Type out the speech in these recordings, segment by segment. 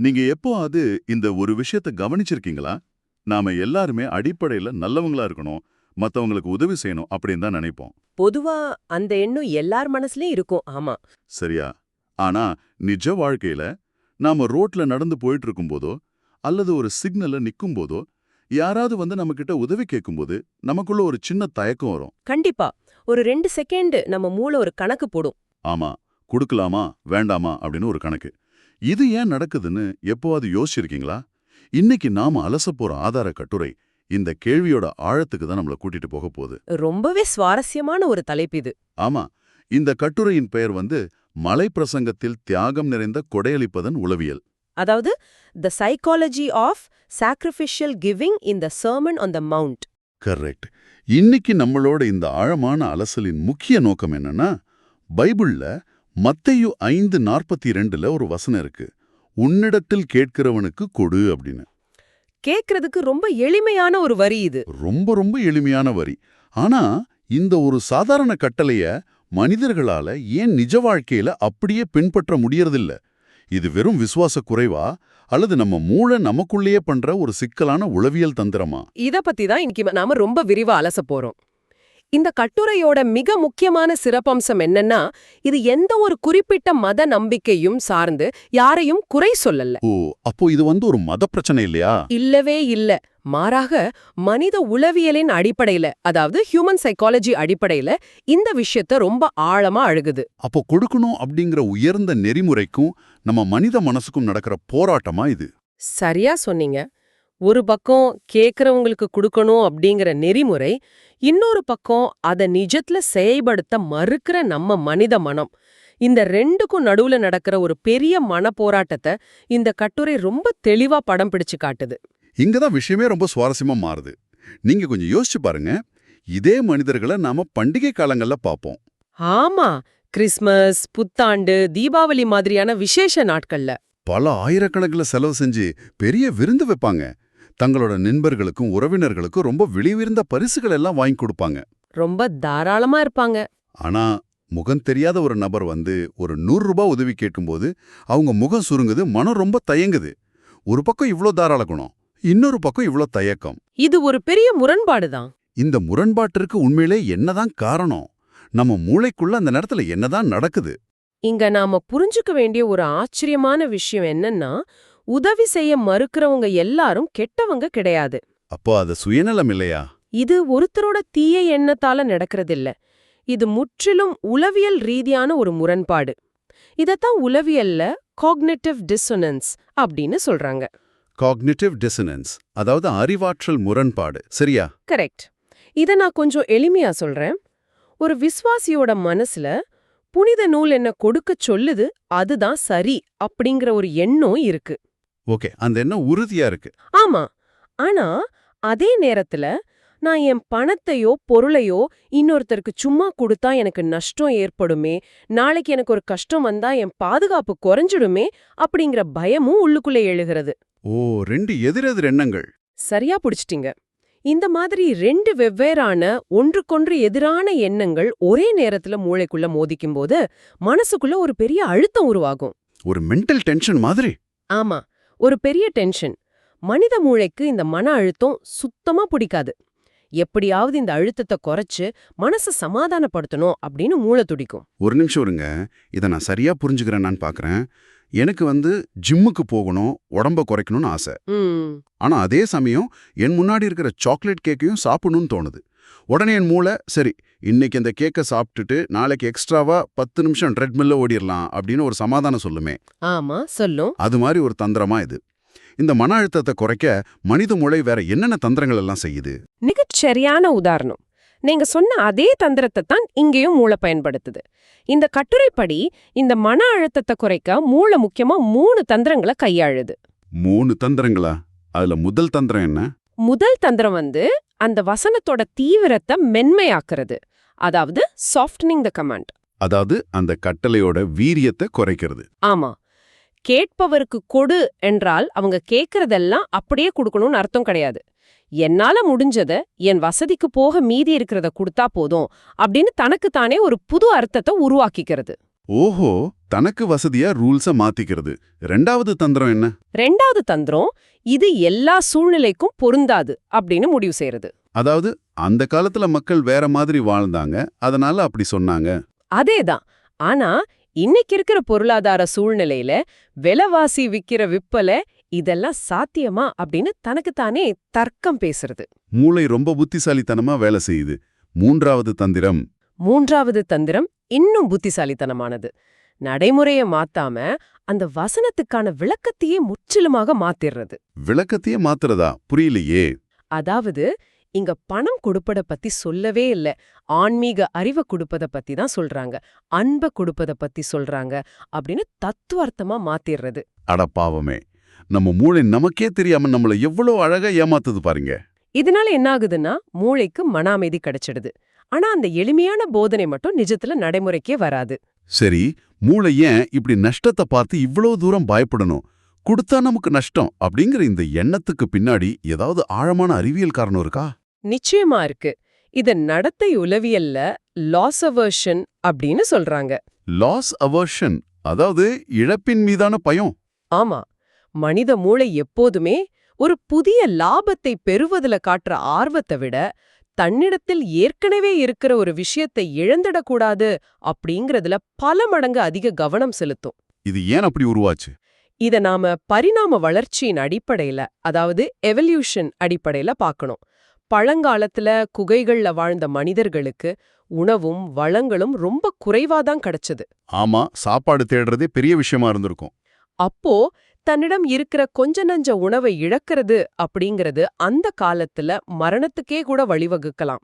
நீங்க எப்போ அது இந்த ஒரு விஷயத்த கவனிச்சிருக்கீங்களா? நாம எல்லாருமே அடிப்படையில நல்லவங்களா இருக்கணும், மத்தவங்களுக்கு உதவி செய்யணும் அப்படின்னு தான் நினைப்போம். பொதுவா அந்த எண்ணம் எல்லார் மனசுலயும் இருக்கும். ஆமா. சரியா? ஆனா நிஜ வாழ்க்கையில நாம ரோட்ல நடந்து போயிட்டு இருக்கும்போதோ, அல்லது ஒரு சிக்னல்ல நிக்கும்போதோ, யாராவது வந்து நம்ம கிட்ட உதவி கேட்கும்போது, நமக்குள்ள ஒரு சின்ன தயக்கம் வரும். கண்டிப்பா. ஒரு 2 செகண்ட் நம்ம மூளை ஒரு கணக்கு போடும். ஆமா, குடுக்கலாமா, வேண்டாமா அப்படின்னு ஒரு கணக்கு. இது ஏன் நடக்குதுன்னு எப்போவாது யோசிச்சிருக்கீங்களா? இன்னைக்கு நாம அலசப் போற ஆதார கட்டுரை இந்த கேள்வியோட ஆழத்துக்கு தான் நம்மள கூட்டிட்டு போக போகுது. ரொம்பவே சுவாரஸ்யமான ஒரு தலைப்பு இது. ஆமா, இந்த கட்டுரையின் பெயர் வந்து மலை பிரசங்கத்தில் தியாகம் நிறைந்த கொடையளிப்பதன் உளவியல். அதாவது the psychology of sacrificial giving in the sermon on the mount. Correct. இன்னைக்கு நம்மளோட இந்த ஆழமான அலசலின் முக்கிய நோக்கம் என்னன்னா, பைபிள்ல மத்தேயு 5:42ல ஒரு வசனம் இருக்கு. உன்னிடத்தில் கேட்கிறவனுக்கு கொடு அப்படின்னு. கேக்குறதுக்கு ரொம்ப எளிமையான ஒரு வரி இது. ரொம்ப ரொம்ப எளிமையான வரி. ஆனா இந்த ஒரு சாதாரண கட்டளைய மனிதர்களால ஏன் நிஜ வாழ்க்கையில அப்படியே பின்பற்ற முடியறதில்ல? இது வெறும் விசுவாச குறைவா, அல்லது நம்ம மூளை நமக்குள்ளேயே பண்ற ஒரு சிக்கலான உளவியல் தந்திரமா? இத பத்தி தான் இன்னைக்கு நாம ரொம்ப விரிவா அலசப் போறோம். இந்த கட்டுரையோட மிக முக்கியமான சிறப்பம்சம் என்னன்னா, இது எந்த ஒரு குறிப்பிட்ட மத நம்பிக்கையும் சார்ந்து யாரையும் குறை சொல்லல. ஓ, அப்போ இது வந்து ஒரு மத பிரச்சனை இல்லையா? இல்லவே இல்ல. மாறாக மனித உளவியலின் அடிப்படையில, அதாவது ஹியூமன் சைக்காலஜி அடிப்படையில இந்த விஷயத்த ரொம்ப ஆழமா அழுகுது. அப்போ கொடுக்கணும் அப்படிங்கிற உயர்ந்த நெறிமுறைக்கும் நம்ம மனித மனசுக்கும் நடக்கிற போராட்டமா இது? சரியா சொன்னீங்க. ஒரு பக்கம் கேக்குறவங்களுக்கு கொடுக்கணும் அப்படிங்கிற நெறிமுறை, இன்னொரு பக்கம் அத நிஜத்துல செயல்படுத்த மறுக்கிற நம்ம மனித மனம். இந்த ரெண்டுக்கும் நடுவுல நடக்கிற ஒரு பெரிய மன போராட்டத்தை இந்த கட்டுரை ரொம்ப தெளிவா படம் பிடிச்சு காட்டுது. இங்கதான் விஷயமே ரொம்ப சுவாரஸ்யமா மாறுது. நீங்க கொஞ்சம் யோசிச்சு பாருங்க. இதே மனிதர்களை நாம பண்டிகை காலங்கள்ல பார்ப்போம். ஆமா, கிறிஸ்மஸ், புத்தாண்டு, தீபாவளி மாதிரியான விசேஷ நாட்கள்ல பல ஆயிரக்கணக்கில் செலவு செஞ்சு பெரிய விருந்து வைப்பாங்க. தங்களோட நண்பர்களுக்கும் உறவினர்களுக்கும் ரொம்ப விலையுயர்ந்த பரிசுகள் எல்லாம் வாங்கி கொடுப்பாங்க. ரொம்ப தாராளமா இருப்பாங்க. ஆனா முகம் தெரியாத ஒரு நபர் வந்து ஒரு 100 ரூபாய் உதவி கேட்கும்போது அவங்க முகம் சுருங்குது, மனம் ரொம்ப தயங்குது. ஒரு பக்கம் இவ்ளோ தாராள குணம், இன்னொரு பக்கம் இவ்ளோ தயக்கம். இது ஒரு பெரிய முரண்பாடுதான். இந்த முரண்பாட்டிற்கு உண்மையிலே என்னதான் காரணம்? நம்ம மூளைக்குள்ள அந்த நேரத்துல என்னதான் நடக்குது? இங்க நாம புரிஞ்சுக்க வேண்டிய ஒரு ஆச்சரியமான விஷயம் என்னன்னா, உதவி செய்ய மறுக்கிறவங்க எல்லாரும் கெட்டவங்க கிடையாது. அப்போ அது சுயநலம் இல்லையா? இது ஒருத்தரோட தீய எண்ணத்தால நடக்கிறதில்ல. இது முற்றிலும் உளவியல் ரீதியான ஒரு முரண்பாடு. இதத்தான் உளவியல்ல காக்னிட்டிவ் டிஸ்சொனன்ஸ் அப்படின்னு சொல்றாங்க. காக்னிட்டிவ் டிசனன்ஸ், அதாவது அறிவாற்றல் முரண்பாடு, சரியா? கரெக்ட். இத நான் கொஞ்சம் எளிமையா சொல்றேன். ஒரு விசுவாசியோட மனசுல புனித நூல் என்ன கொடுக்கச் சொல்லுது, அதுதான் சரி அப்படிங்கிற ஒரு எண்ணம் இருக்கு. ஓகே, அந்த எண்ணம் உறுதியா இருக்கு. ஆமா. ஆனா அதே நேரத்துல நான் என் பணத்தையோ பொருளையோ இன்னொருத்தருக்கு சும்மா கொடுத்தா எனக்கு நஷ்டம் ஏற்படுமே, நாளைக்கு எனக்கு ஒரு கஷ்டம் வந்தா என் பாதுகாப்பு குறைஞ்சிடுமே அப்படிங்கிற பயமும் உள்ளுக்குள்ளே எழுகிறது. ஓ, 2 எதிரெதிர் எண்ணங்கள். சரியா புடிச்சிட்டீங்க. இந்த மாதிரி 2 வெவ்வேறான ஒன்றுக்கொன்று எதிரான எண்ணங்கள் ஒரே நேரத்துல மூளைக்குள்ள மோதிக்கும்போது மனசுக்குள்ள ஒரு பெரிய அழுத்தம் உருவாகும். ஒரு மென்டல் டென்ஷன் மாதிரி. ஆமா, ஒரு பெரிய டென்ஷன். மனித மூளைக்கு இந்த மன அழுத்தம் சுத்தமா பிடிக்காது. எப்படியாவது இந்த அழுத்தத்தை குறைச்சு மனசை சமாதானப்படுத்தணும் அப்படின்னு மூளை துடிக்கும். ஒரு நிமிஷம் இருங்க, இதை நான் சரியா புரிஞ்சுக்கிறேன் நான் பார்க்கறேன். எனக்கு வந்து ஜிம்முக்கு போகணும், உடம்ப குறைக்கணும்னு ஆசை. ஆனா அதே சமயம் என் முன்னாடி இருக்கிற சாக்லேட் கேக்கையும் சாப்பிடணும்னு தோணுது. உடனே என் மூளை, சரி இன்னைக்கு இந்த கேக்கை சாப்பிட்டுட்டு நாளைக்கு எக்ஸ்ட்ராவா 10 நிமிஷம் ட்ரெட்மில்ல ஓடிடலாம் அப்படின்னு ஒரு சமாதானம் சொல்லுமே. ஆமா, சொல்லும். அது மாதிரி ஒரு தந்திரமா இது. இந்த மன அழுத்தத்தை குறைக்க மனித மூளை வேற என்னென்ன தந்திரங்கள் எல்லாம் செய்யுது? மிகச் சரியான உதாரணம். நீங்க சொன்ன அதே தந்திரத்தை தான் இங்கேயும் மூளை பயன்படுத்துது. இந்த கட்டுரைப்படி இந்த மன அழுத்தத்தை குறைக்க மூளை முக்கியமா 3 தந்திரங்களை கையாளுது. 3 தந்திரங்களா? அதுல முதல் தந்திரம் என்ன? முதல் தந்திரம் அந்த வசனத்தோட தீவிரத்தை மென்மையாக்குறது. அதாவது சாஃப்டனிங் த கமாண்ட். அதாவது அந்த கட்டளையோட வீரியத்தை குறைக்கிறது. ஆமா. கேட்பவருக்கு கொடு என்றால் அவங்க கேட்கறதெல்லாம் அப்படியே கொடுக்கணும்னு அர்த்தம் கிடையாது. என்னால முடிஞ்சத என் வசதிக்கு போக மீதி இருக்கிறத கொடுத்தா போதும் அப்படின்னு தனக்குத்தானே ஒரு புது அர்த்தத்தை உருவாக்கிக்கிறது. ஓஹோ, தனக்கு வசதியா ரூல்ஸ மாத்திக்கிறது. ரெண்டாவது தந்திரம் என்ன? ரெண்டாவது தந்திரம், இது எல்லா சூழ்நிலைக்கும் பொருந்தாது அப்படின்னு முடிவு செய்யறது. அதாவது அந்த காலத்துல மக்கள் வேற மாதிரி வாழ்ந்தாங்க, அதனால அப்படி சொன்னாங்க. அதேதான். ஆனா இன்னைக்கு இருக்கிற பொருளாதார சூழ்நிலையில விலைவாசி விக்கிற விப்பல இதெல்லாம் சாத்தியமா அப்படின்னு தனக்குத்தானே தர்க்கம் பேசுறது. மூளை ரொம்ப புத்திசாலித்தனமா வேலை செய்யுது. மூன்றாவது தந்திரம். மூன்றாவது தந்திரம் இன்னும் புத்திசாலித்தனமானது. நடைமுறைய மாத்தாம அந்த வசனத்துக்கான விளக்கத்தையே முற்றிலுமாக மாத்திடுறது. விளக்கத்தையே மாத்துறதா? புரியலையே. அதாவது இங்க பணம் கொடுப்பத பத்தி சொல்லவே இல்ல, ஆன்மீக அறிவை கொடுப்பத பத்தி தான் சொல்றாங்க, அன்பை கொடுப்பத பத்தி சொல்றாங்க அப்படின்னு தத்துவார்த்தமா மாத்திடுறது. அட பாவமே, நம்ம மூளை நமக்கே தெரியாம நம்மள எவ்வளவு அழகா ஏமாத்துது பாருங்க. இதனால என்ன ஆகுதுன்னா மூளைக்கு மன அமைதி கிடைச்சிடுது. ஆனா அந்த எளிமையான போதனை மட்டும் நிஜத்துல நடைமுறைக்கே வராது. சரி, மூளை ஏன் இப்படி நஷ்டத்தை பார்த்து இவ்வளவு தூரம் பயப்படணும்? கொடுத்தா நமக்கு நஷ்டம் அப்படிங்கிற இந்த எண்ணத்துக்கு பின்னாடி ஏதாவது ஆழமான அறிவியல் காரணம் இருக்கா? நிச்சயமா இருக்கு. இத நடத்தை உளவியல்ல லாஸ் அவர்ஷன் அப்படின்னு சொல்றாங்க. லாஸ் அவர்ஷன், அதாவது இழப்பின் மீதான பயம். ஆமா, மனித மூளை எப்போதுமே ஒரு புதிய லாபத்தை பெறுவதுல காட்டுற ஆர்வத்தை விட தன்னிடத்தில் ஏற்கனவே இருக்கிற ஒரு விஷயத்தை இழந்துடக்கூடாது அப்படிங்கறதுல பல மடங்கு அதிக கவனம் செலுத்தும். இது ஏன் அப்படி உருவாச்சு? இத நாம பரிணாம வளர்ச்சியின் அடிப்படையில, அதாவது எவல்யூஷன் அடிப்படையில பார்க்கணும். பழங்காலத்துல குகைகள்ல வாழ்ந்த மனிதர்களுக்கு உணவும் வளங்களும் ரொம்ப குறைவாதான் கிடைச்சது. ஆமா, சாப்பாடு தேடுறதே பெரிய விஷயமா இருந்திருக்கும். அப்போ தன்னிடம் இருக்கிற கொஞ்ச நஞ்ச உணவை இழக்கிறது அப்படிங்கிறது அந்த காலத்துல மரணத்துக்கே கூட வழிவகுக்கலாம்.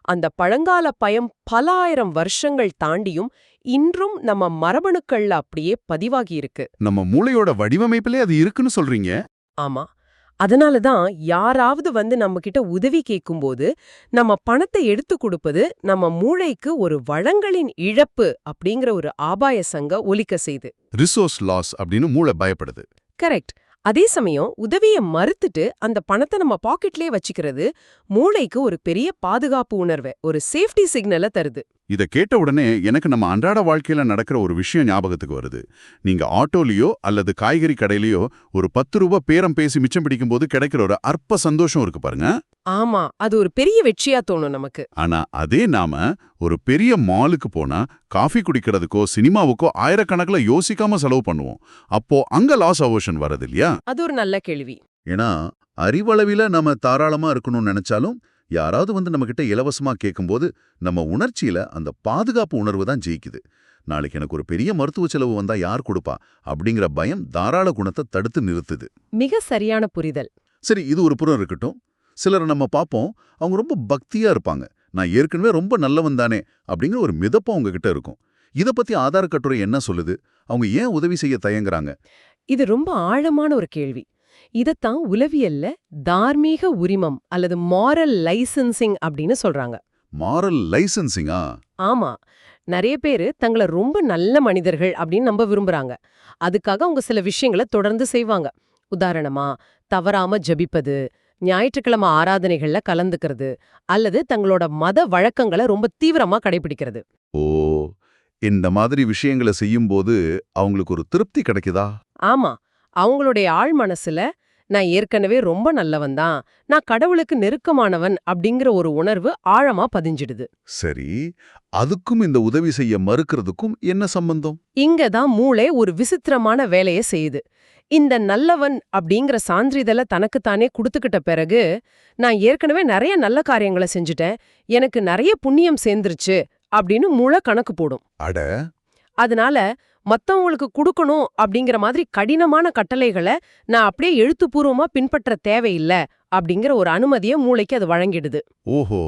அந்த பழங்கால பயம் பல ஆயிரம் வருஷங்கள் தாண்டியும் இன்றும் நம்ம மரபணுக்கள்ல அப்படியே பதிவாகி இருக்கு. நம்ம மூளையோட வடிவமைப்பிலே அது இருக்குன்னு சொல்றீங்க? ஆமா. அதனாலதான் யாராவது வந்து நம்ம கிட்ட உதவி கேட்கும்போது நம்ம பணத்தை எடுத்து கொடுப்பது நம்ம மூளைக்கு ஒரு வளங்களின் இழப்பு அப்படிங்கிற ஒரு ஆபாய சங்க ஒலிக்க செய்து. ரிசோர்ஸ் லாஸ் அப்படின்னு மூளை பயப்படுது. கரெக்ட். அதே சமயம் உதவியை மறுத்துட்டு அந்த பணத்தை நம்ம பாக்கெட்லயே வச்சுக்கிறது மூளைக்கு ஒரு பெரிய பாதுகாப்பு உணர்வை, ஒரு சேஃப்டி சிக்னலை தருது. இத கேட்ட உடனே எனக்கு நம்ம அன்றாட வாழ்க்கையில நடக்கிற ஒரு விஷயம் ஞாபகத்துக்கு வருது. நீங்க ஆட்டோலயோ அல்லது காய்கறி கடையிலயோ ஒரு 10 ரூபாய் பேரம் பேசி மிச்சம் பிடிக்கும்போது கிடைக்கிற ஒரு அற்ப சந்தோஷம் இருக்கு பாருங்க. ஆமா, அது ஒரு பெரிய வெற்றியா தோணும் நமக்கு. ஆனா அதே நாம ஒரு பெரிய மாலுக்கு போனா காஃபி குடிக்கிறதுக்கோ சினிமாவுக்கோ ஆயிரக்கணக்கில் யோசிக்காம செலவு பண்ணுவோம். அப்போ அங்க லாஸ் அவர்ஷன் வரது இல்லையா? அது ஒரு நல்ல கேள்வி. ஏன்னா அறிவளவில நம்ம தாராளமா இருக்கணும்னு நினைச்சாலும் யாராவது வந்து நம்ம கிட்ட இலவசமா கேட்கும்போது நம்ம உணர்ச்சியில அந்த பாதுகாப்பு உணர்வு தான் ஜெயிக்குது. நாளைக்கு எனக்கு ஒரு பெரிய மருத்துவ செலவு வந்தா யார் கொடுப்பா அப்படிங்கிற பயம் தாராள குணத்தை தடுத்து நிறுத்துது. மிக சரியான புரிதல். சரி, இது ஒரு புறம் இருக்கட்டும். சிலரை நம்ம பார்ப்போம், அவங்க ரொம்ப பக்தியா இருப்பாங்க. நான் ஏற்கனவே ரொம்ப நல்லவன் தானே அப்படிங்கிற ஒரு மிதப்பம் அவங்க கிட்ட இருக்கும். இத பத்தி ஆதார கட்டுரை என்ன சொல்லுது? அவங்க ஏன் உதவி செய்ய தயங்குறாங்க? இது ரொம்ப ஆழமான ஒரு கேள்வி. இதத்தான் உளவியல்ல தார்மீக உரிமம் அல்லது மாரல் லைசன்சிங் அப்படின்னு சொல்றாங்க. மாரல் லைசன்சிங்கா? ஆமா, நிறைய பேரு தங்களை ரொம்ப நல்ல மனிதர்கள் அப்படின்னு நம்ப விரும்புறாங்க. அதுக்காக அவங்க சில விஷயங்களை தொடர்ந்து செய்வாங்க. உதாரணமா தவறாம ஜபிப்பது, ஞாயிற்றுக்கிழமை ஆராதனைகள்ல கலந்துக்கிறது, அல்லது தங்களோட மத வழக்கங்களை ரொம்ப தீவிரமா கடைபிடிக்கிறது. ஓ, இந்த மாதிரி விஷயங்களை செய்யும்போது அவங்களுக்கு ஒரு திருப்தி கிடைக்குதா? ஆமா, அவங்களுடைய ஆழ் மனசுல நான் ஏற்கனவே ரொம்ப நல்லவன் தான், நான் கடவுளுக்கு நெருக்கமானவன் அப்படிங்கிற ஒரு உணர்வு ஆழமா பதிஞ்சிடுது. சரி, அதுக்கும் இந்த உதவி செய்ய மறுக்கிறதுக்கும் என்ன சம்பந்தம்? இங்கதான் மூளை ஒரு விசித்திரமான வேலையை செய்யுது. இந்த நல்லவன் அப்படிங்கிற சான்றிதழை தனக்குத்தானே கொடுத்துக்கிட்ட பிறகு, நான் ஏற்கனவே நிறைய நல்ல காரியங்களை செஞ்சுட்டேன், எனக்கு நிறைய புண்ணியம் சேர்ந்துருச்சு அப்படின்னு மூளை கணக்கு போடும். அட, அதனால மத்தவங்களுக்கு கொடுக்கணும் அப்படிங்கிற மாதிரி கடினமான கட்டளைகளை நான் அப்படியே எழுத்துப்பூர்வமா பின்பற்ற தேவையில்லை அப்படிங்கிற ஒரு அனுமதியை மூளைக்கு அது வழங்கிடுது. ஓஹோ,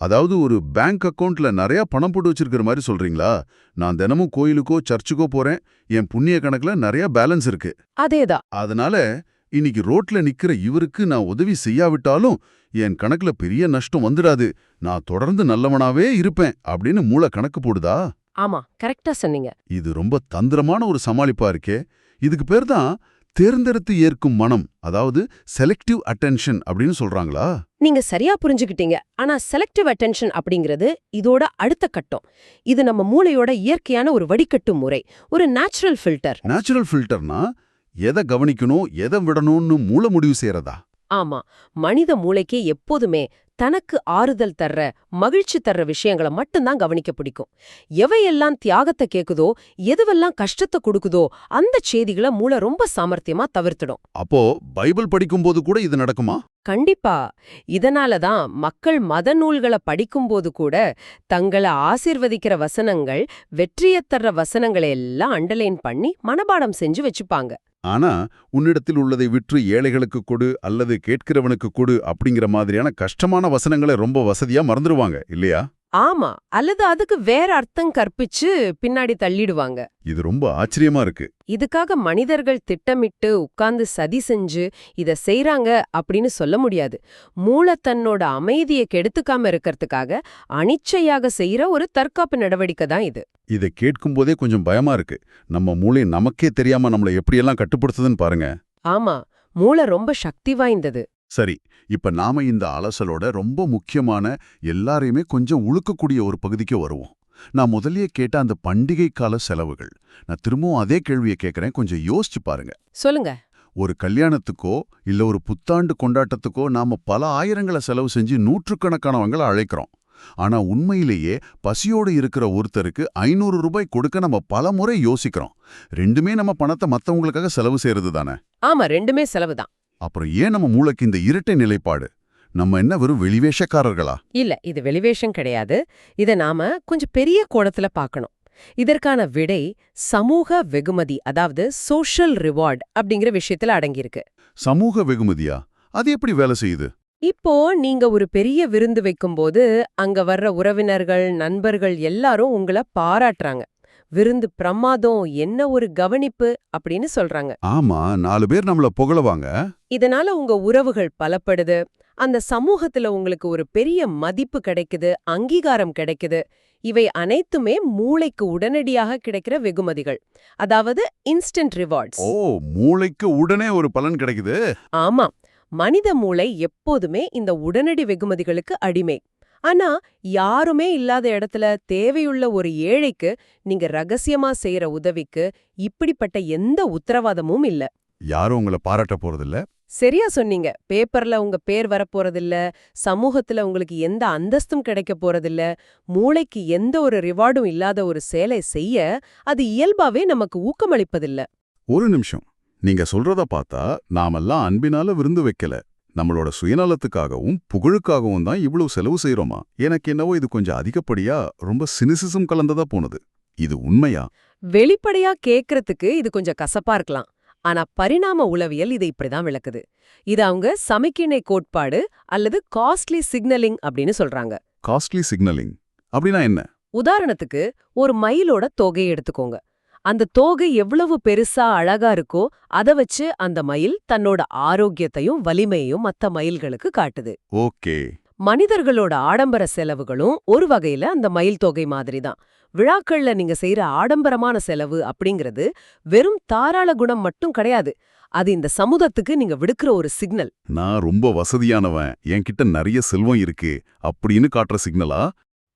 அதாவது ஒரு பேங்க் அக்கவுண்ட்ல நிறைய பணம் போட்டு வச்சிருக்கிற மாதிரி சொல்றீங்களா? நான் தினமும் கோயிலுக்கோ சர்ச்சுக்கோ போறேன், என் புண்ணிய கணக்குல நிறைய பேலன்ஸ் இருக்கு. அதேதான். அதனால இன்னைக்கு ரோட்ல நிக்கிற இவருக்கு நான் உதவி செய்யாவிட்டாலும் என் கணக்குல பெரிய நஷ்டம் வந்துடாது, நான் தொடர்ந்து நல்லவனாவே இருப்பேன் அப்படின்னு மூளை கணக்கு போடுதா? ஆமா, கரெக்டா சொன்னீங்க. இது ரொம்ப தந்திரமான ஒரு சமாளிப்பா இருக்கே. இதுக்கு பேர் தான் தேர்ந்தெடுத்து ஏற்கும் மனம், அதாவது செலக்டிவ் அட்டென்ஷன் அப்படின்னு சொல்றாங்களா? நீங்க சரியா புரிஞ்சுக்கிட்டீங்க. ஆனா செலக்டிவ் அட்டென்ஷன் அப்படிங்கிறது இதோட அடுத்த கட்டம். இது நம்ம மூளையோட இயற்கையான ஒரு வடிகட்டும் முறை, ஒரு நேச்சுரல் ஃபில்டர். நேச்சுரல் ஃபில்டர்னா எதை கவனிக்கணும் எதை விடணும்னு மூளை முடிவு செய்யறதா? ஆமா, மனித மூளைக்கு எப்போதுமே தனக்கு ஆறுதல் தர்ற, மகிழ்ச்சி தர்ற விஷயங்களை மட்டும்தான் கவனிக்க பிடிக்கும். எவையெல்லாம் தியாகத்தை கேக்குதோ, எதுவெல்லாம் கஷ்டத்தை கொடுக்குதோ அந்த செய்திகளை மூளை ரொம்ப சாமர்த்தியமா தவிர்த்திடும். அப்போ பைபிள் படிக்கும்போது கூட இது நடக்குமா? கண்டிப்பா. இதனால தான் மக்கள் மத நூல்களை படிக்கும்போது கூட தங்களை ஆசீர்வதிக்கிற வசனங்கள், வெற்றியைத் தர்ற வசனங்களை எல்லாம் அண்டர்லைன் பண்ணி மனப்பாடம் செஞ்சு வச்சுப்பாங்க. ஆனா உன்னிடத்தில் உள்ளதை விற்று ஏழைகளுக்கு கொடு அல்லது கேட்கிறவனுக்கு கொடு அப்படிங்கிற மாதிரியான கஷ்டமான வசனங்களை ரொம்ப வசதியா மறந்துடுவாங்க இல்லையா? ஆமா, அல்லது அதுக்கு வேற அர்த்தம் கற்பிச்சு பின்னாடி தள்ளிடுவாங்க. இது ரொம்ப ஆச்சரியமா இருக்கு. இதுக்காக மனிதர்கள் திட்டமிட்டு உட்கார்ந்து சதி செஞ்சு இத செய்றாங்க அப்படின்னு சொல்ல முடியாது. மூளை தன்னோட அமைதியை கெடுத்துக்காம இருக்கறதுக்காக அனிச்சையாக செய்யற ஒரு தற்காப்பு நடவடிக்கை தான் இது. இதை கேட்கும்போதே கொஞ்சம் பயமா இருக்கு. நம்ம மூளை நமக்கே தெரியாம நம்மளை எப்படியெல்லாம் கட்டுப்படுத்துதுன்னு பாருங்க. ஆமா, மூளை ரொம்ப சக்தி வாய்ந்தது. சரி, இப்ப நாம இந்த அலசலோட ரொம்ப முக்கியமான, எல்லாரையுமே கொஞ்சம் உழுக்கக்கூடிய ஒரு பகுதிக்கு வருவோம். நான் முதல்லயே கேட்ட அந்த பண்டிகை கால செலவுகள். நான் திரும்பவும் அதே கேள்வியை கேட்கறேன், கொஞ்சம் யோசிச்சு பாருங்க. சொல்லுங்க. ஒரு கல்யாணத்துக்கோ இல்ல ஒரு புத்தாண்டு கொண்டாட்டத்துக்கோ நாம பல ஆயிரங்களை செலவு செஞ்சு நூற்றுக்கணக்கானவங்களை அழைக்கிறோம். ஆனா உண்மையிலேயே பசியோடு இருக்கிற ஒருத்தருக்கு 500 ரூபாய் கொடுக்க நம்ம பல முறை யோசிக்கிறோம். ரெண்டுமே நம்ம பணத்தை மத்தவங்களுக்காக செலவு செய்யறது தானே? ஆமா, ரெண்டுமே செலவுதான். அப்புறம் ஏன் நம்ம மூளைக்கு இந்த இரட்டை நிலைப்பாடு? நம்ம என்ன வெறும் வெளிவேஷக்காரர்களா? இல்ல, இது வெளிவேஷம் கிடையாது. இத நாம கொஞ்சம் பெரிய கோணத்துல பார்க்கணும். இதற்கான விடை சமூக வெகுமதி, அதாவது சோஷியல் ரிவார்ட் அப்படிங்கிற விஷயத்துல அடங்கியிருக்கு. சமூக வெகுமதியா? அது எப்படி வேலை செய்யுது? இப்போ நீங்க ஒரு பெரிய விருந்து வைக்கும்போது அங்க வர்ற உறவினர்கள், நண்பர்கள் எல்லாரும் உங்களை பாராட்டுறாங்க. விருந்து பிரமாதம், என்ன ஒரு கவனிப்பு அப்படின்னு சொல்றாங்க. ஆமா, 4 பேர் நம்மள புகழுவாங்க. இதனால உங்க உறவுகள் பலப்படுது. அந்த சமூகத்துல உங்களுக்கு ஒரு பெரிய மதிப்பு கிடைக்குது, அங்கீகாரம் கிடைக்குது. இவை அனைத்துமே மூளைக்கு உடனடியாக கிடைக்கிற வெகுமதிகள், அதாவது இன்ஸ்டன்ட் ரிவார்ட்ஸ். ஓ, மூளைக்கு உடனே ஒரு பலன் கிடைக்குது. ஆமா, மனித மூளை எப்போதுமே இந்த உடனடி வெகுமதிகளுக்கு அடிமை. ஆனா யாருமே இல்லாத இடத்துல தேவையுள்ள ஒரு ஏழைக்கு நீங்க ரகசியமா செய்யற உதவிக்கு இப்படிப்பட்ட எந்த உத்தரவாதமும் இல்ல. யாரும் உங்களை பாராட்ட போறதில்ல. சரியா சொன்னீங்க. பேப்பர்ல உங்க பேர் வரப்போறதில்ல, சமூகத்துல உங்களுக்கு எந்த அந்தஸ்தும் கிடைக்க போறதில்ல. மூளைக்கு எந்த ஒரு ரிவார்டும் இல்லாத ஒரு செயலை செய்ய அது இயல்பாவே நமக்கு ஊக்கமளிப்பதில்ல. ஒரு நிமிஷம், நீங்க சொல்றத பார்த்தா நாமெல்லாம் அன்பினால விருந்து வைக்கல, நம்மளோட சுயநலத்துக்காகவும் புகழுக்காகவும் தான் இவ்வளவு செலவு செய்யறோமா? எனக்கு என்னவோ இது கொஞ்சம் அதிகப்படியா ரொம்ப சினிசிசம் கலந்ததா போனது. இது உண்மையா? வெளிப்படையா கேக்குறதுக்கு இது கொஞ்சம் கசப்பா இருக்கலாம். ஆனா பரிணாம உளவியல் இதை இப்படிதான் விளக்குது. இது அவங்க சமிக்ஞை கோட்பாடு அல்லது காஸ்ட்லி சிக்னலிங் அப்படின்னு சொல்றாங்க. காஸ்ட்லி சிக்னலிங் அப்படின்னா என்ன? உதாரணத்துக்கு ஒரு மயிலோட தோகையை எடுத்துக்கோங்க. அந்த தோகை எவ்வளவு பெருசா அழகா இருக்கோ அத வச்சு அந்த மயில் தன்னோட ஆரோக்கியத்தையும் வலிமையையும் மத்த மயில்களுக்கு காட்டுது. ஓகே. மனிதர்களோட ஆடம்பர செலவுகளும் ஒரு வகையில அந்த மயில் தொகை மாதிரி தான். விழாக்கள்ல நீங்க செய்யற ஆடம்பரமான செலவு அப்படிங்கிறது வெறும் தாராள குணம் மட்டும் கிடையாது. அது இந்த சமூகத்துக்கு நீங்க விடுக்கிற ஒரு சிக்னல். நான் ரொம்ப வசதியானவன், என்கிட்ட நிறைய செல்வம் இருக்கு அப்படின்னு காட்டுற சிக்னலா?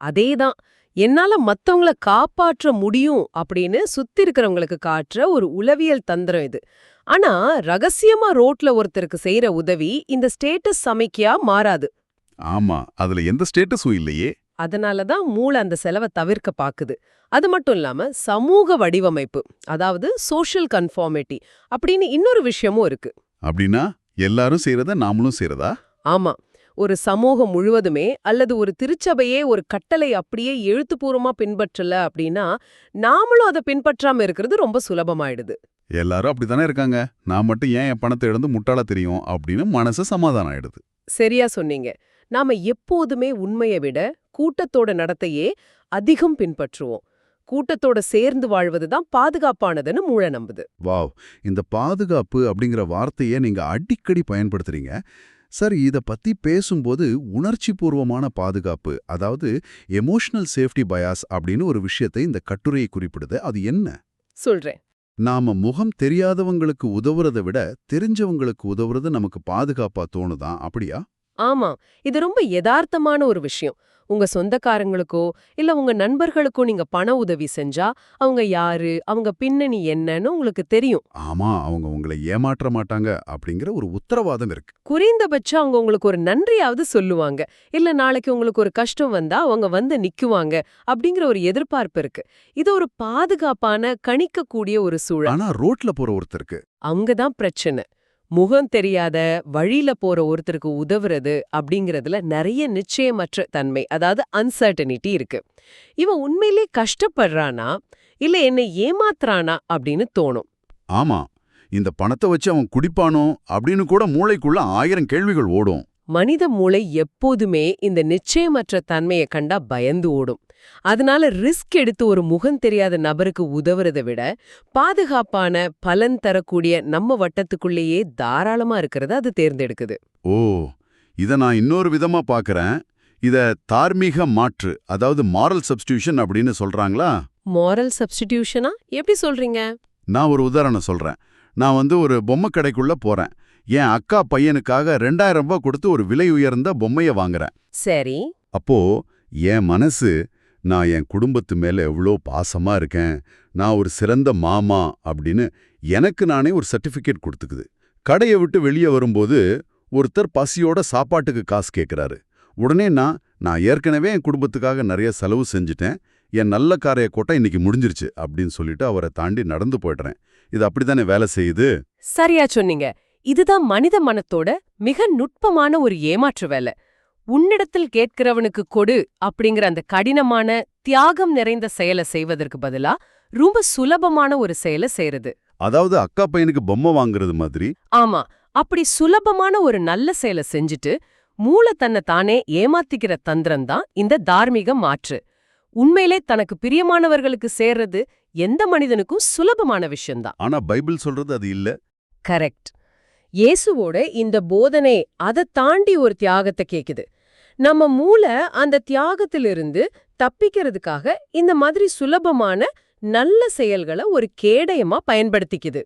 அதேதான். என்னால மத்தவங்கள காப்பாற்ற முடியும் அப்படின்னு சுத்தி இருக்கிறவங்களுக்கு காட்டுற ஒரு உளவியல் தந்திரம் இது. ஆனா ரகசியமா ரோட்ல ஒருத்தருக்கு செய்யற உதவி இந்த ஸ்டேட்டஸ் சமைக்கியா மாறாது. ஆமா, அதுல எந்த ஸ்டேட்டஸும் இல்லையே. அதனாலதான் மூளை அந்த செலவை தவிர்க்க பாக்குது. அது மட்டும் இல்லாம சமூக வடிவமைப்பு, அதாவது சோஷியல் கன்ஃபார்மிட்டி அப்படின்னு இன்னொரு விஷயமும் இருக்கு. அப்படின்னா எல்லாரும் செய்யறத நாமளும் செய்யறதா? ஆமா, ஒரு சமூகம் முழுவதுமே அல்லது ஒரு திருச்சபையே ஒரு கட்டளை அப்படியே எழுத்துப்பூர்வமா பின்பற்றல அப்படின்னா நாமளும் அதை பின்பற்றாம இருக்கிறது ரொம்ப சுலபமாயிடுது. எல்லாரும் அப்படித்தானே இருக்காங்க, நான் மட்டும் ஏன் என் பணத்தை இழந்து முட்டாள தெரியும் அப்படின்னு மனசு சமாதானம் ஆயிடுது. சரியா சொன்னீங்க. நாம எப்போதுமே உண்மையை விட கூட்டத்தோட நடத்தையே அதிகம் பின்பற்றுவோம். கூட்டத்தோட சேர்ந்து வாழ்வதுதான் பாதுகாப்பானதுன்னு மூளை நம்புது. வாவ், இந்த பாதுகாப்பு அப்படிங்கிற வார்த்தையை நீங்க அடிக்கடி பயன்படுத்துறீங்க. சரி, இத பத்தி பேசும்போது உணர்ச்சி பூர்வமான பாதுகாப்பு, அதாவது எமோஷனல் சேஃப்டி பயாஸ் அப்படின்னு ஒரு விஷயத்தை இந்த கட்டுரையை குறிப்பிடுது. அது என்ன? சொல்றேன். நாம முகம் தெரியாதவங்களுக்கு உதவுறதை விட தெரிஞ்சவங்களுக்கு உதவுறது நமக்கு பாதுகாப்பா தோணுதான், அப்படியா? ஆமா, இது ரொம்ப யதார்த்தமான ஒரு விஷயம். உங்க சொந்தக்காரங்களுக்கோ இல்ல உங்க நண்பர்களுக்கோ நீங்க பண உதவி செஞ்சா அவங்க யாரு, அவங்க பின்னணி என்னன்னு உங்களுக்கு தெரியும். ஆமா, அவங்க உங்களை ஏமாற்ற மாட்டாங்க அப்படிங்கிற ஒரு உத்தரவாதம் இருக்கு. குறைந்தபட்சம் அவங்க உங்களுக்கு ஒரு நன்றியாவது சொல்லுவாங்க. இல்ல நாளைக்கு உங்களுக்கு ஒரு கஷ்டம் வந்தா அவங்க வந்து நிக்குவாங்க அப்படிங்கிற ஒரு எதிர்பார்ப்பு இருக்கு. இது ஒரு பாதுகாப்பான, கணிக்கக்கூடிய ஒரு சூழல். ஆனா ரோட்ல போற ஒருத்தருக்கு அவங்க தான் பிரச்சனை. முகம் தெரியாத வழியில போற ஒருத்தருக்கு உதவுறது அப்படிங்கறதுல நிறைய நிச்சயமற்ற தன்மை, அதாவது அன்சர்டனிட்டி இருக்கு. இவன் உண்மையிலே கஷ்டப்படுறானா இல்ல என்னை ஏமாத்துறானா அப்படின்னு தோணும். ஆமா, இந்த பணத்தை வச்சு அவன் குடிப்பானோ அப்படின்னு கூட மூளைக்குள்ள 1000 கேள்விகள் ஓடும். மனித மூளை எப்போதுமே இந்த நிச்சயமற்ற தன்மையை கண்டா பயந்து ஓடும். அதனால ரிஸ்க் எடுத்து ஒரு முகம் தெரியாத நபருக்கு உதவுறதை விட பாதுகாப்பான, பலன் தரக்கூடிய நம்ம வட்டத்துக்குள்ளேயே தாராளமா இருக்கிறத அது தேர்ந்தெடுக்குது. ஓ, இத நான் இன்னொரு விதமா பார்க்கறேன். இத தார்மீக மாற்று, அதாவது மாரல் சப்ஸ்டிடியூஷன் அப்படின்னு சொல்றாங்களா? மாரல் சப்ஸ்டிடியூஷனா எப்படி சொல்றீங்க? நான் ஒரு உதாரணம் சொல்றேன். நான் ஒரு பொம்மை கடைக்குள்ள போறேன். என் அக்கா பையனுக்காக 2000 ரூபாய் கொடுத்து ஒரு விலை உயர்ந்த பொம்மைய வாங்குறேன். சரி. அப்போ என் மனசு, நான் என் குடும்பத்து மேல எவ்வளோ பாசமா இருக்கேன், நான் ஒரு சிறந்த மாமா அப்படின்னு எனக்கு நானே ஒரு சர்டிஃபிகேட் கொடுத்துக்குது. கடையை விட்டு வெளியே வரும்போது ஒருத்தர் பசியோட சாப்பாட்டுக்கு காசு கேட்குறாரு. உடனே நான் ஏற்கனவே என் குடும்பத்துக்காக நிறைய செலவு செஞ்சுட்டேன், என் நல்ல காரைய கோட்டை இன்னைக்கு முடிஞ்சிருச்சு அப்படின்னு சொல்லிட்டு அவரை தாண்டி நடந்து போயிடுறேன். இது அப்படித்தானே வேலை செய்யுது? சரியா சொன்னீங்க. இதுதான் மனித மனத்தோட மிக நுட்பமான ஒரு ஏமாற்று வேலை. உன்னிடத்தில் கேட்கிறவனுக்கு கொடு அப்படிங்கிற அந்த கடினமான, தியாகம் நிறைந்த செயலை செய்வதற்கு பதிலா ரொம்ப சுலபமான ஒரு செயலை செய்யறது. அதாவது அக்கா பையனுக்கு பொம்மை வாங்குறது மாதிரி. ஆமா, அப்படி சுலபமான ஒரு நல்ல செயலை செஞ்சுட்டு மூளை தன்னை தானே ஏமாத்திக்கிற தந்திரம் தான் இந்த தார்மீக மாற்று. உண்மையிலே தனக்கு பிரியமானவர்களுக்கு சேர்றது எந்த மனிதனுக்கும் சுலபமான விஷயம்தான். ஆனா பைபிள் சொல்றது அது இல்ல. கரெக்ட். இயேசுவோட இந்த போதனை அதை தாண்டி ஒரு தியாகத்தை கேக்குது. நம்ம மூளை அந்த தியாகத்திலிருந்து தப்பிக்கிறதுக்காக இந்த மாதிரி சுலபமான நல்ல செயல்களை ஒரு கேடயமா பயன்படுத்திக்குது.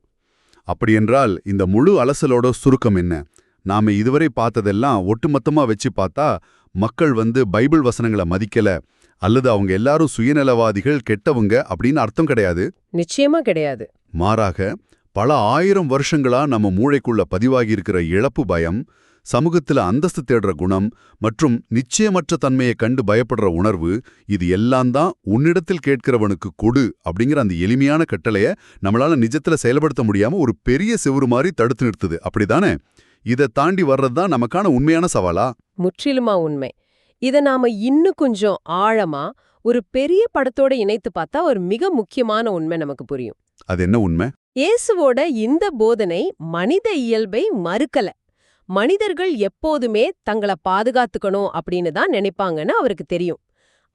அப்படியென்றால் இந்த முழு அலசலோட சுருக்கம் என்ன? நாம இதுவரை பார்த்ததெல்லாம் ஒட்டுமொத்தமா வச்சு பார்த்தா மக்கள் பைபிள் வசனங்களை மதிக்கல அல்லது அவங்க எல்லாரும் சுயநலவாதிகள், கெட்டவங்க அப்படின்னு அர்த்தம் கிடையாது. நிச்சயமா கிடையாது. மாறாக பல 1000 வருஷங்களா நம்ம மூளைக்குள்ள பதிவாகி இருக்கிற இழப்பு பயம், சமூகத்துல அந்தஸ்து தேடுற குணம் மற்றும் நிச்சயமற்ற தன்மையை கண்டு பயப்படுற உணர்வு, இது எல்லாம் தான் உன்னிடத்தில் கேட்கிறவனுக்கு கொடு அப்படிங்கிற அந்த எளிமையான கட்டளைய நம்மளால நிஜத்துல செயல்படுத்த முடியாம ஒரு பெரிய செவுரு மாதிரி தடுத்து நிறுத்துது, அப்படிதானே? இதை தாண்டி வர்றதுதான் நமக்கான உண்மையான சவாலா? முற்றிலுமா உண்மை. இத நாம இன்னும் கொஞ்சம் ஆழமா ஒரு பெரிய படத்தோட இணைத்து பார்த்தா ஒரு மிக முக்கியமான உண்மை நமக்கு புரியும். அது என்ன உண்மை? இயேசுவோட இந்த போதனை மனித இயல்பை மறுக்கல. மனிதர்கள் எப்போதுமே தங்கள பாதுகாத்துக்கணும் அப்படின்னு தான் நினைப்பாங்கன்னு அவருக்கு தெரியும்.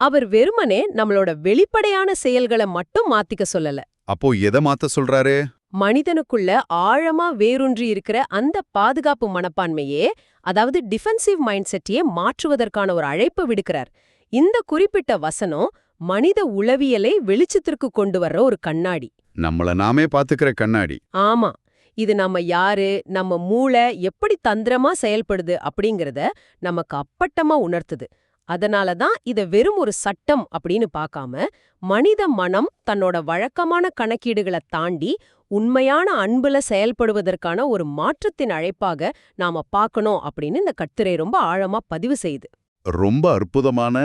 அவர் வெறுமனே நம்மளோட வெளிப்படையான செயல்களை மட்டும் மாத்திக்க சொல்லல. அப்போ எதை மாத்த சொல்றாரு? மனிதனுக்குள்ள ஆழமா வேரூன்றி இருக்கிற அந்த பாதுகாப்பு மனப்பான்மையே, அதாவது டிஃபென்சிவ் மைண்ட் செட்டையே மாற்றுவதற்கான ஒரு அழைப்பு விடுக்கிறார். இந்த குறிப்பிட்ட வசனம் மனித உளவியலை வெளிச்சத்திற்கு கொண்டு வர்ற ஒரு கண்ணாடி. நம்மள நாமே பாத்துக்கிற கண்ணாடி. ஆமா, இது நம்ம யாரு, நம்ம மூளை எப்படி தந்திரமா செயல்படுது அப்படிங்கறத நமக்கு அப்பட்டமா உணர்த்துது. அதனால தான் இத வெறும் ஒரு சட்டம் அப்படின்னு பார்க்காம, மனித மனம் தன்னோட வழக்கமான கணக்கீடுகளை தாண்டி உண்மையான அன்புல செயல்படுவதற்கான ஒரு மாற்றத்தின் அழைப்பாக நாம பார்க்கணும் அப்படின்னு இந்த கட்டுரை ரொம்ப ஆழமா பதிவு செய்யுது. ரொம்ப அற்புதமான,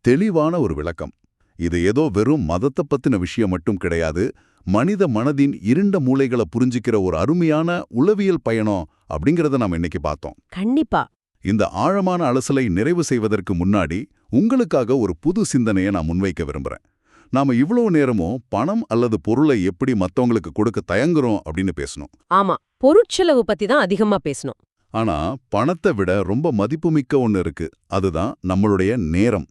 தெளிவான ஒரு விளக்கம். இது ஏதோ வெறும் மதத்தை பத்தின விஷயம் மட்டும் கிடையாது, மனித மனதின் இருண்ட மூளைகளை புரிஞ்சிக்கிற ஒரு அருமையான உளவியல் பயணம் அப்படிங்கறத நாம இன்னைக்கு பார்த்தோம். கண்டிப்பா. இந்த ஆழமான அலசலை நிறைவு செய்வதற்கு முன்னாடி உங்களுக்காக ஒரு புது சிந்தனையை நான் முன்வைக்க விரும்புறேன். நாம இவ்வளவு நேரமும் பணம் அல்லது பொருளை எப்படி மத்தவங்களுக்கு கொடுக்க தயங்குறோம் அப்படின்னு பேசணும். ஆமா, பொருட்செலவு பத்தி தான் அதிகமா பேசணும். ஆனா பணத்தை விட ரொம்ப மதிப்புமிக்க ஒண்ணு இருக்கு, அதுதான் நம்மளுடைய நேரம்.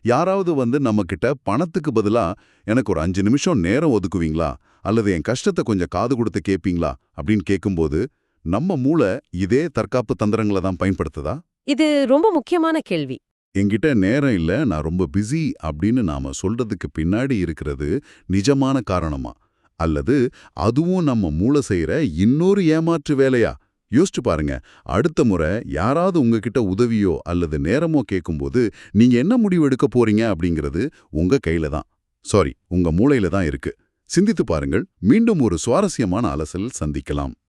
யாராவது நம்ம கிட்ட பணத்துக்கு பதிலா எனக்கு ஒரு 5 நிமிஷம் நேரம் ஒதுக்குவீங்களா அல்லது என் கஷ்டத்தை கொஞ்சம் காது கொடுத்து கேட்பீங்களா அப்படின்னு கேட்கும்போது நம்ம மூளை இதே தற்காப்பு தந்திரங்களை தான் பயன்படுத்துதா? இது ரொம்ப முக்கியமான கேள்வி. என்கிட்ட நேரம் இல்ல, நான் ரொம்ப பிஸி அப்படின்னு நாம சொல்றதுக்கு பின்னாடி இருக்கிறது நிஜமான காரணமா, அல்லது அதுவும் நம்ம மூளை செய்யற இன்னொரு ஏமாற்று வேலையா? யோசிச்சு பாருங்க. அடுத்த முறை யாராவது உங்ககிட்ட உதவியோ அல்லது நேரமோ கேட்கும்போது நீங்க என்ன முடிவு எடுக்க போறீங்க அப்படிங்கிறது உங்க கையில தான், உங்க மூளையில தான் இருக்கு. சிந்தித்து பாருங்கள். மீண்டும் ஒரு சுவாரஸ்யமான அலசல் சந்திக்கலாம்.